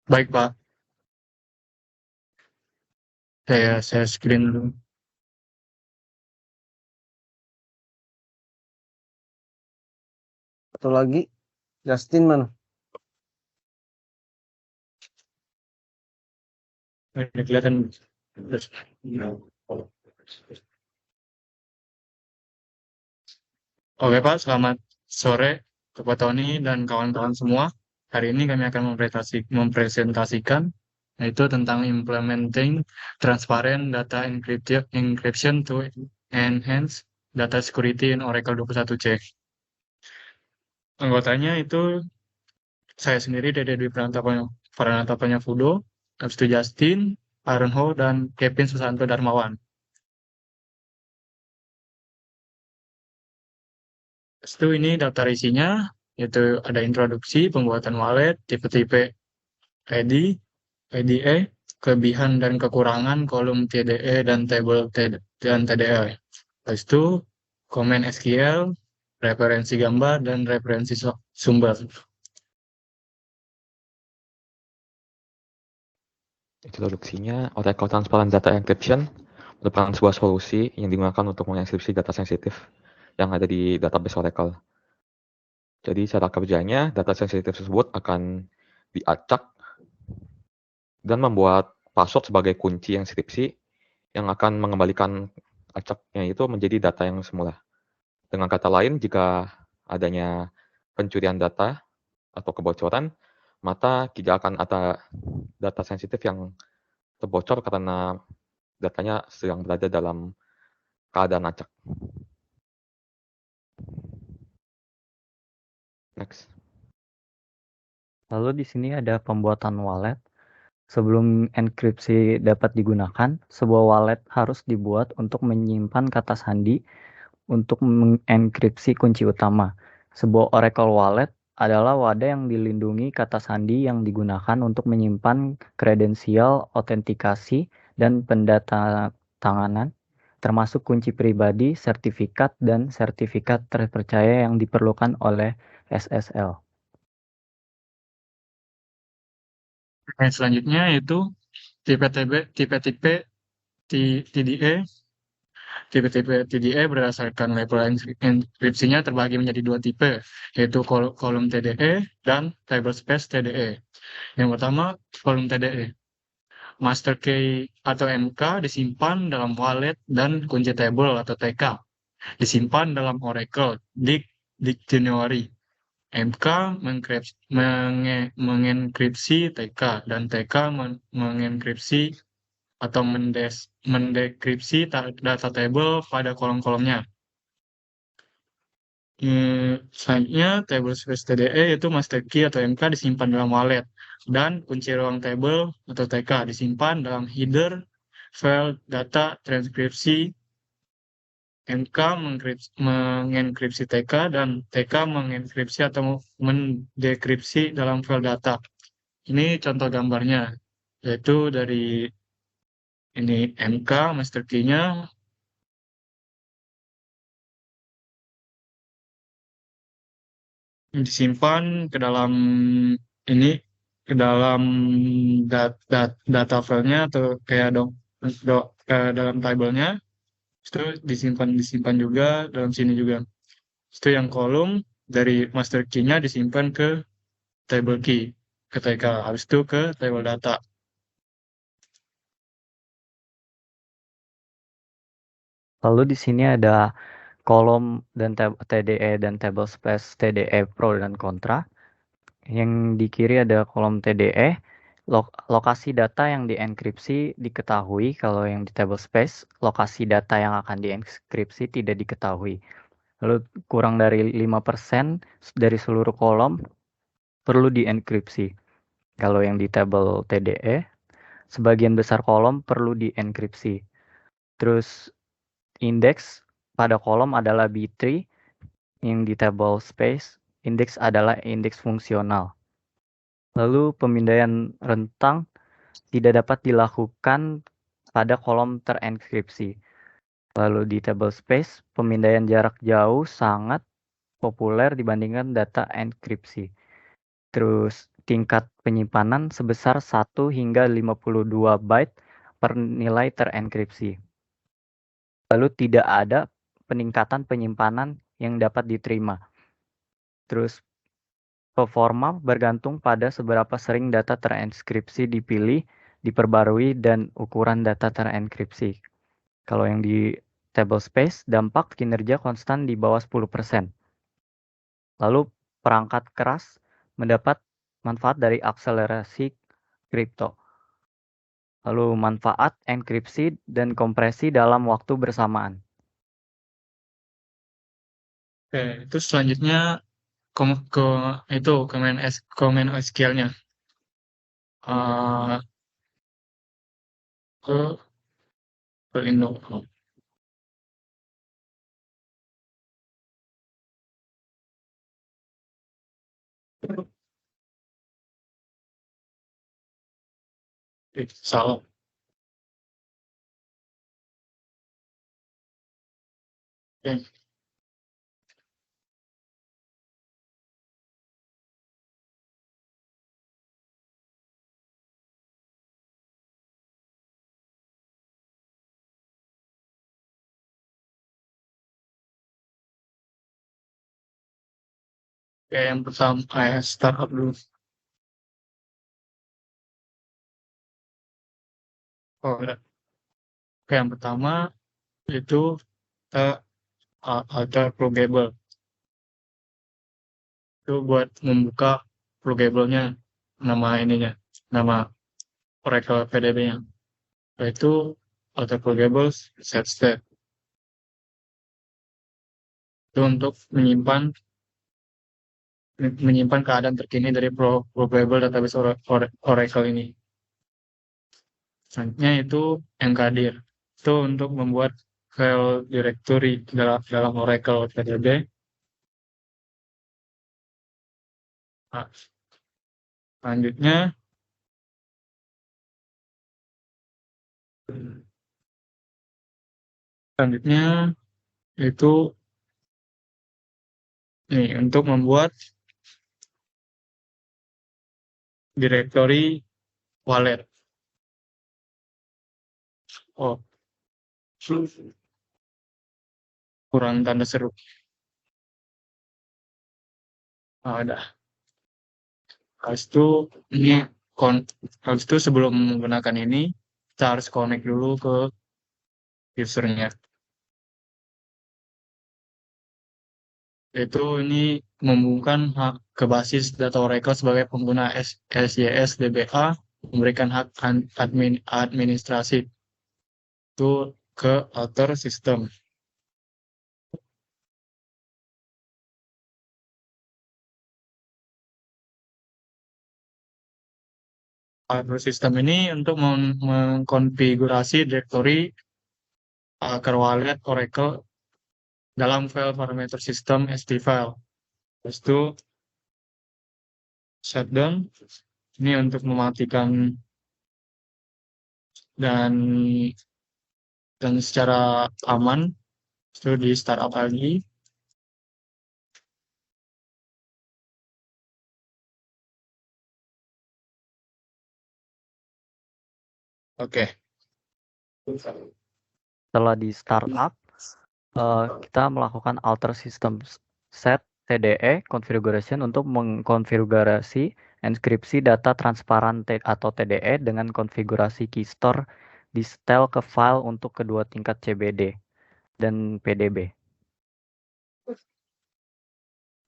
Baik, Pak. Saya screen dulu. Atau lagi, Justin mana? Ini kelihatan. Oke, Pak. Selamat sore Pak Tony dan kawan-kawan semua. Hari ini kami akan mempresentasikan yaitu tentang implementing transparent data encryption to enhance data security in Oracle 21C. Anggotanya itu saya sendiri, Dede Dwi Pranatapanya Fudo, habis itu Justin, Aaron Ho, dan Kevin Susanto Darmawan. Habis itu ini daftar isinya, yaitu ada introduksi, pembuatan wallet, tipe-tipe ID, IDE, kelebihan dan kekurangan kolom TDE dan table dan TDE. Habis itu komen SQL, referensi gambar, dan referensi sumber. Introduksinya, Oracle Transparent Data Encryption merupakan sebuah solusi yang digunakan untuk mengenkripsi data sensitif yang ada di database Oracle. Jadi cara kerjanya, data sensitif tersebut akan diacak dan membuat password sebagai kunci enkripsi yang akan mengembalikan acaknya itu menjadi data yang semula. Dengan kata lain, jika adanya pencurian data atau kebocoran, maka tidak akan ada data sensitif yang terbocor karena datanya sedang berada dalam keadaan acak. Next. Lalu di sini ada pembuatan wallet. Sebelum enkripsi dapat digunakan, sebuah wallet harus dibuat untuk menyimpan kata sandi untuk mengenkripsi kunci utama. Sebuah Oracle Wallet adalah wadah yang dilindungi kata sandi yang digunakan untuk menyimpan kredensial, autentikasi, dan pendatanganan, termasuk kunci pribadi, sertifikat, dan sertifikat terpercaya yang diperlukan oleh SSL. Yang selanjutnya yaitu tipe-tipe TDE. Tipe-tipe TDE berdasarkan level enkripsinya terbagi menjadi dua tipe, yaitu kolom TDE dan table space TDE. Yang pertama, kolom TDE. Master key atau MK disimpan dalam wallet dan kunci table atau TK disimpan dalam Oracle Dictionary. MK mengenkripsi TK dan TK mengenkripsi atau mendekripsi data table pada kolom-kolomnya. Selanjutnya, table space TDE yaitu master key atau MK disimpan dalam wallet dan kunci ruang table atau TK disimpan dalam header file data transkripsi. MK mengenkripsi TK dan TK mengenkripsi atau mendekripsi dalam file data. Ini contoh gambarnya, yaitu dari ini MK master key-nya disimpan ke dalam ini ke dalam data filenya atau kayak dalam tabelnya itu disimpan juga dalam sini juga. Itu yang kolom dari master key-nya disimpan ke table key ke TK, habis itu ke table data. Lalu di sini ada kolom dan TDE dan table space TDE pro dan kontra. Yang di kiri ada kolom TDE, lokasi data yang dienkripsi diketahui. Kalau yang di table space, lokasi data yang akan dienkripsi tidak diketahui. Lalu kurang dari 5% dari seluruh kolom perlu dienkripsi. Kalau yang di table TDE, sebagian besar kolom perlu dienkripsi. Terus indeks pada kolom adalah B3, yang di table space, indeks adalah indeks fungsional. Lalu pemindaian rentang tidak dapat dilakukan pada kolom terenkripsi. Lalu di table space, pemindaian jarak jauh sangat populer dibandingkan data enkripsi. Terus tingkat penyimpanan sebesar 1 hingga 52 byte per nilai terenkripsi. Lalu tidak ada peningkatan penyimpanan yang dapat diterima. Terus performa bergantung pada seberapa sering data terenkripsi dipilih, diperbarui, dan ukuran data terenkripsi. Kalau yang di table space, dampak kinerja konstan di bawah 10%. Lalu perangkat keras mendapat manfaat dari akselerasi kripto. Lalu manfaat enkripsi dan kompresi dalam waktu bersamaan. Oke, itu selanjutnya main SQL-nya. Uh, ke Indo. Salah. Oke. Oke, yang pertama startup dulu. Oh, ya. Oke, yang pertama itu ada pluggable. Itu buat membuka pluggable-nya, nama Oracle PDB-nya. Yaitu auto pluggable set state. Itu untuk menyimpan keadaan terkini dari pluggable database Oracle ini. Selanjutnya itu encoder. Itu untuk membuat file directory dalam Oracle PDB. Nah, selanjutnya itu ini untuk membuat directory wallet. Oh, kurang tanda seru. Ada. Habis itu sebelum menggunakan ini, kita harus connect dulu ke usernya. Itu ini menghubungkan ke basis data Oracle sebagai pengguna SYS DBA, memberikan hak administrasi itu ke outer system. Outer system ini untuk mengkonfigurasi directory akar wallet Oracle dalam file parameter sistem SD file. Terus itu shutdown ini untuk mematikan dan secara aman. Itu di startup lagi. Oke. Setelah di startup, kita melakukan alter system set TDE configuration untuk mengkonfigurasi enkripsi data transparan atau TDE dengan konfigurasi keystore di setel ke file untuk kedua tingkat CBD dan PDB.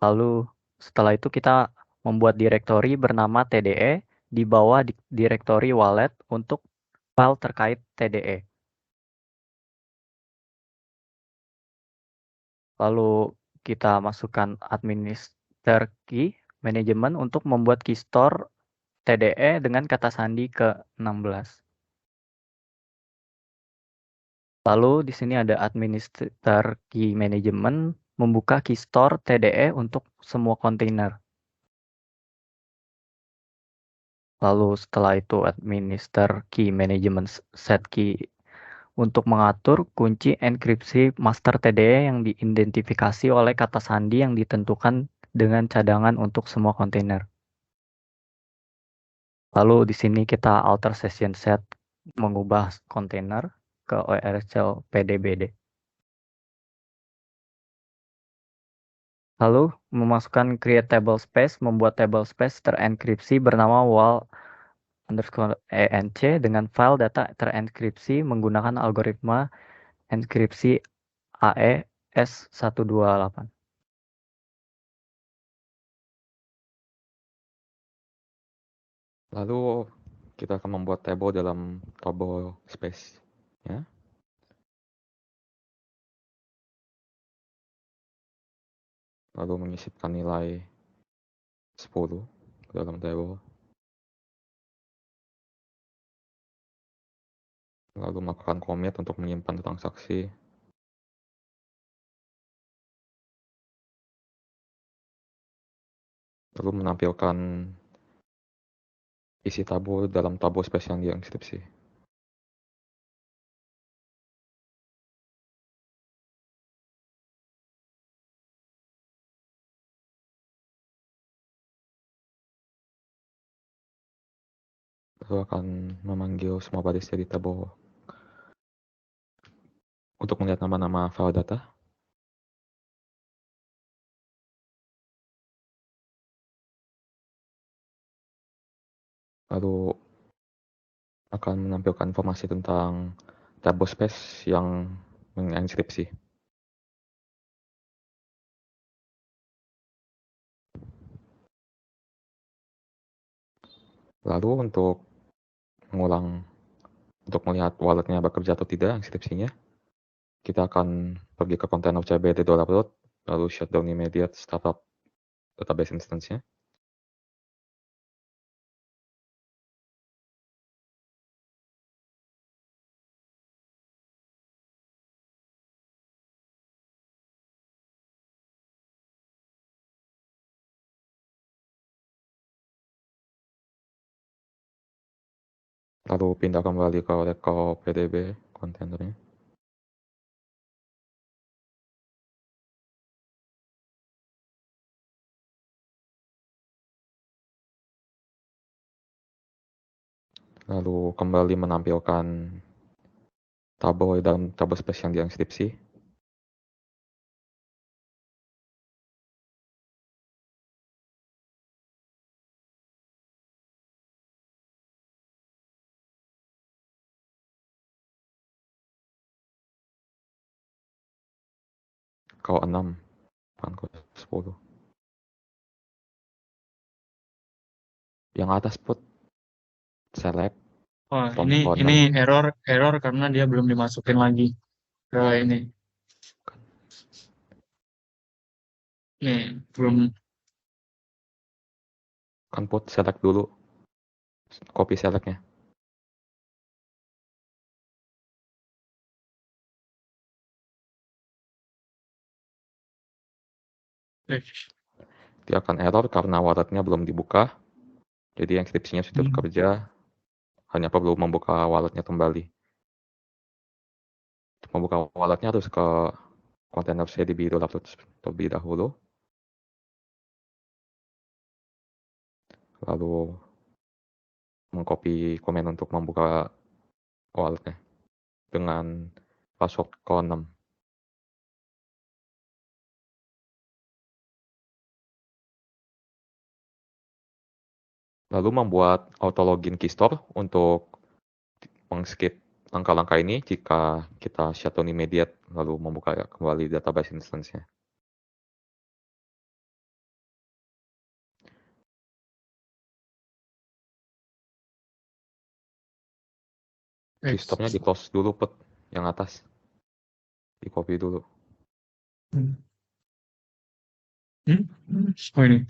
Lalu setelah itu kita membuat direktori bernama TDE di bawah direktori wallet untuk file terkait TDE. Lalu kita masukkan administer key manajemen untuk membuat key store TDE dengan kata sandi ke-16. Lalu di sini ada administer key manajemen membuka key store TDE untuk semua kontainer. Lalu setelah itu administer key management set key untuk mengatur kunci enkripsi master TDE yang diidentifikasi oleh kata sandi yang ditentukan dengan cadangan untuk semua kontainer. Lalu di sini kita alter session set, mengubah kontainer ke ORSL PDBD. Lalu memasukkan create table space, membuat table space terenkripsi bernama wal_enc dengan file data terenkripsi menggunakan algoritma enkripsi AES128. Lalu kita akan membuat table dalam table space, ya. Lalu menyisipkan nilai 10 ke dalam table. Lalu melakukan commit untuk menyimpan transaksi. Lalu menampilkan isi tabel dalam tabel space yang dienkripsi. Lalu akan memanggil semua baris dari tabel untuk melihat nama-nama file data. Lalu akan menampilkan informasi tentang table space yang mengenkripsi. Lalu untuk melihat walletnya bekerja atau tidak enkripsinya, kita akan pergi ke container cbd $root, lalu shutdown immediate startup database instance-nya. Lalu pindah kembali ke Oracle PDB kontainernya. Lalu kembali menampilkan tabel dalam tabel space yang dienkripsi. Kalau 6, bukan kalau 10. Yang atas put select. Oh, From ini corner. error karena dia belum dimasukin lagi ke ini. Nih, belum. Kan put select dulu, copy selectnya. Dia akan error karena walletnya belum dibuka. Jadi enkripsinya sudah bekerja, hanya perlu membuka walletnya kembali. Untuk membuka walletnya harus ke kontainer CDB terlebih dahulu. Lalu mengcopy komen untuk membuka walletnya dengan password K6. Lalu membuat auto login keystore untuk meng-skip langkah-langkah ini jika kita shutdown immediate lalu membuka kembali database instance-nya. Keystore-nya di close dulu put yang atas. Di copy dulu. Oh ini.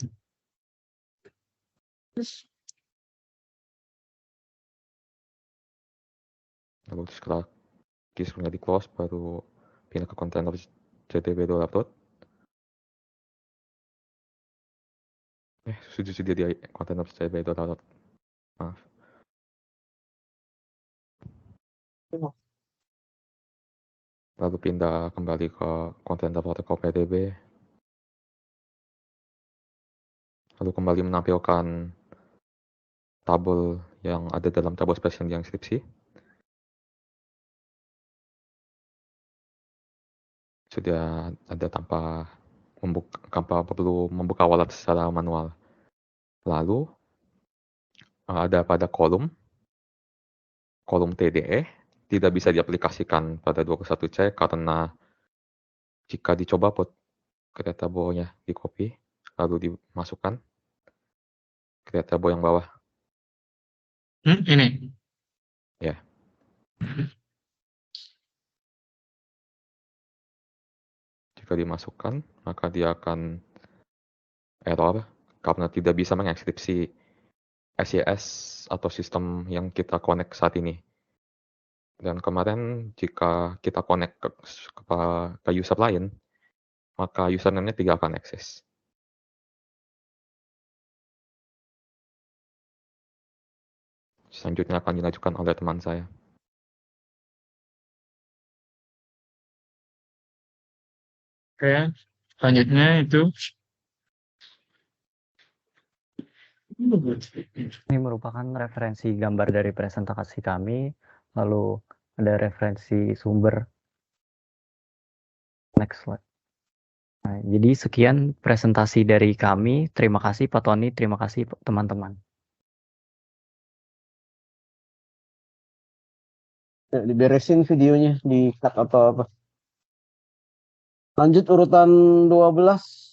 Lalu setelah keystore-nya di close baru pindah ke kontainer CDB $. Sudah di kontainer CDB $. Maaf. Lalu pindah kembali ke kontainer protokol PDB. Lalu kembali menampilkan tabel yang ada dalam table space yang diinskripsi. Sudah ada tanpa perlu membuka wallet secara manual. Lalu ada pada kolom TDE tidak bisa diaplikasikan pada 21C karena jika dicoba create table-nya di copy lalu dimasukkan create table yang bawah. Ini. Ya. Jika dimasukkan, maka dia akan error karena tidak bisa mengekskripsi SYS atau sistem yang kita connect saat ini. Dan kemarin jika kita connect ke user lain, maka username-nya tidak akan akses. Selanjutnya akan dilanjutkan oleh teman saya. Oke, selanjutnya itu Ini merupakan referensi gambar dari presentasi kami, lalu ada referensi sumber. Next slide. Nah, jadi sekian presentasi dari kami. Terima kasih Pak Tony, terima kasih teman-teman. Ya, diberesin videonya, di cut atau apa. Lanjut urutan 12.